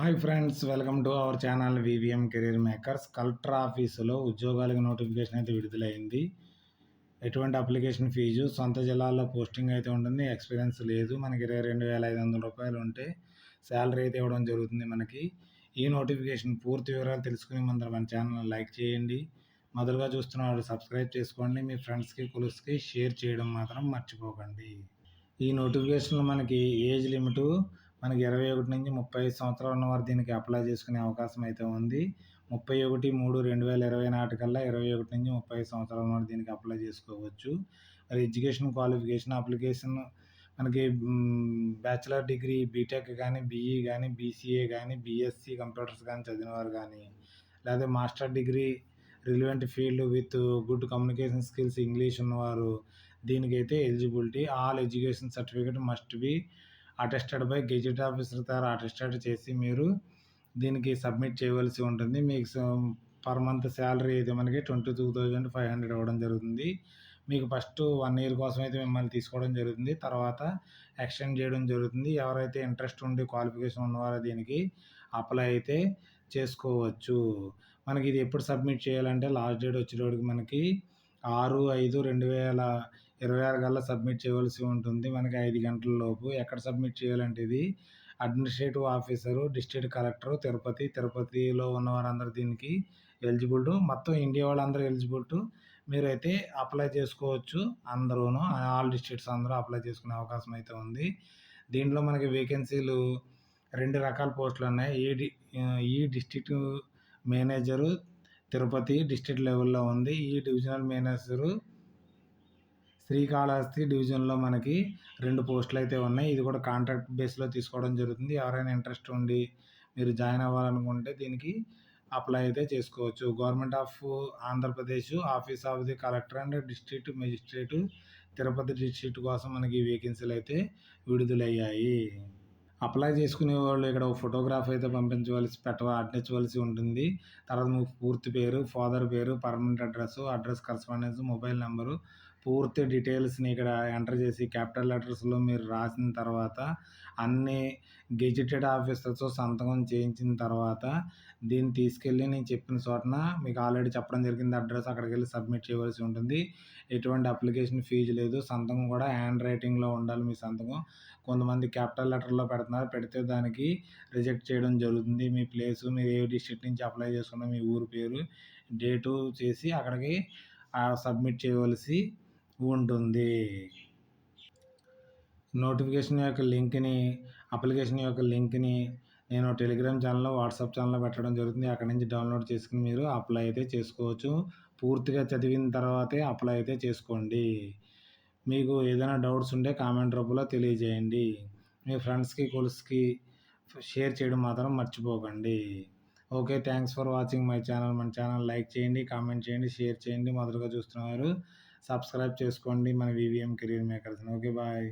Hi friends, welcome to our channel VVM career makers. Collector ఆఫీసులో ఉద్యోగాలకు notification అయితే విడుదలైంది. ఎటువంటి అప్లికేషన్ ఫీజు, సొంత జిల్లాలో పోస్టింగ్ అయితే ఉంటుంది. ఎక్స్పీరియన్స్ లేదు. మనకి 22,500 రూపాయలు ఉంటే శాలరీ అయితే ఇవ్వడం జరుగుతుంది. మనకి ఈ నోటిఫికేషన్ పూర్తి వివరాలు తెలుసుకునే ముందర మన ఛానల్ లైక్ చేయండి. మొదలుగా చూస్తున్న వాళ్ళు సబ్స్క్రైబ్ చేసుకోండి. మీ ఫ్రెండ్స్కి కొలుసుకి షేర్ చేయడం మాత్రం మర్చిపోకండి. ఈ నోటిఫికేషన్లో మనకి ఏజ్ లిమిటు మనకి 21 నుంచి 35 సంవత్సరాలు ఉన్నవారు దీనికి అప్లై చేసుకునే అవకాశం అయితే ఉంది. 31/3/2020 నాటికల్లా 21 నుంచి 35 సంవత్సరాల వారు దీనికి అప్లై చేసుకోవచ్చు. మరి ఎడ్యుకేషన్ క్వాలిఫికేషన్ అప్లికేషన్ మనకి బ్యాచిలర్ డిగ్రీ బీటెక్ కానీ, బీఈ కానీ, బీసీఏ కానీ, బీఎస్సీ కంప్యూటర్స్ కానీ చదివినవారు కానీ, లేదా master degree relevant field with good communication skills English ఉన్నవారు దీనికైతే eligibility. All education certificate must be attested by gazette officer ద్వారా అటెస్టెడ్ చేసి మీరు దీనికి సబ్మిట్ చేయవలసి ఉంటుంది. మీకు పర్ మంత్ శాలరీ అయితే మనకి 22,500 ఇవ్వడం జరుగుతుంది. మీకు ఫస్ట్ 1 ఇయర్ కోసం అయితే మిమ్మల్ని తీసుకోవడం జరుగుతుంది. తర్వాత ఎక్స్టెండ్ చేయడం జరుగుతుంది. ఎవరైతే ఇంట్రెస్ట్ ఉండి క్వాలిఫికేషన్ ఉన్నవారో దీనికి అప్లై అయితే చేసుకోవచ్చు. మనకి ఇది ఎప్పుడు సబ్మిట్ చేయాలంటే లాస్ట్ డేట్ వచ్చేటప్పటికి మనకి 6/5/2026 కల్లా సబ్మిట్ చేయవలసి ఉంటుంది. మనకి 5 గంటల లోపు. ఎక్కడ సబ్మిట్ చేయాలంటే ఇది అడ్మినిస్ట్రేటివ్ ఆఫీసరు, డిస్ట్రిక్ట్ కలెక్టర్ తిరుపతిలో ఉన్న వారందరూ దీనికి ఎలిజిబుల్. మొత్తం ఇండియా వాళ్ళందరూ ఎలిజిబుల్. మీరైతే అప్లై చేసుకోవచ్చు. అందరూను ఆల్ డిస్ట్రిక్ట్స్ అందరూ అప్లై చేసుకునే అవకాశం అయితే ఉంది. దీంట్లో మనకి వేకెన్సీలు 2 రకాల పోస్టులు ఉన్నాయి. ఈ డిస్ట్రిక్ట్ మేనేజరు తిరుపతి డిస్ట్రిక్ట్ లెవెల్లో ఉంది. ఈ డివిజనల్ మేనేజరు శ్రీకాళహస్తి డివిజన్లో మనకి 2 పోస్టులు అయితే ఉన్నాయి. ఇది కూడా కాంట్రాక్ట్ బేస్లో తీసుకోవడం జరుగుతుంది. ఎవరైనా ఇంట్రెస్ట్ ఉండి మీరు జాయిన్ అవ్వాలనుకుంటే దీనికి అప్లై అయితే చేసుకోవచ్చు. Government of Andhra Pradesh office of the collector and district magistrate Tirupati district కోసం మనకి వేకెన్సీలు అయితే విడుదలయ్యాయి. అప్లై చేసుకునే వాళ్ళు ఇక్కడ ఫోటోగ్రాఫ్ అయితే అంటించవలసి ఉంటుంది. తర్వాత మీ పూర్తి పేరు, ఫాదర్ పేరు, permanent address correspondence, mobile number, పూర్తి డీటెయిల్స్ని ఇక్కడ ఎంటర్ చేసి క్యాపిటల్ లెటర్స్లో మీరు రాసిన తర్వాత అన్ని గెజిటెడ్ ఆఫీసర్స్తో సంతకం చేయించిన తర్వాత దీన్ని తీసుకెళ్ళి నేను చెప్పిన చోటన మీకు ఆల్రెడీ చెప్పడం జరిగింది అడ్రస్, అక్కడికి వెళ్ళి సబ్మిట్ చేయవలసి ఉంటుంది. ఎటువంటి అప్లికేషన్ ఫీజు లేదు. సంతకం కూడా హ్యాండ్ రైటింగ్లో ఉండాలి. మీ సంతకం కొంతమంది క్యాపిటల్ లెటర్లో పెడితే దానికి రిజెక్ట్ చేయడం జరుగుతుంది. మీ ప్లేసు, మీరు ఏ డిస్ట్రిక్ట్ నుంచి అప్లై చేసుకున్న మీ ఊరు పేరు, డేటు చేసి అక్కడికి సబ్మిట్ చేయవలసి ఉంటుంది. అప్లికేషన్ యొక్క లింక్ని నేను టెలిగ్రామ్ ఛానల్లో, వాట్సాప్ ఛానల్లో పెట్టడం జరుగుతుంది. అక్కడి నుంచి డౌన్లోడ్ చేసుకుని మీరు అప్లై అయితే చేసుకోవచ్చు. పూర్తిగా చదివిన తర్వాతే అప్లై అయితే చేసుకోండి. మీకు ఏదైనా డౌట్స్ ఉంటే కామెంట్ రూపంలో తెలియజేయండి. మీ ఫ్రెండ్స్కి కొలుసుకి షేర్ చేయడం మాత్రం మర్చిపోకండి. Okay, thanks for watching my channel. మన ఛానల్ లైక్ చేయండి, కామెంట్ చేయండి, షేర్ చేయండి. మొదలుగా చూస్తున్నారు సబ్స్క్రైబ్ చేసుకోండి మన వివిఎం కెరీర్ మేకర్స్ని. Okay, bye.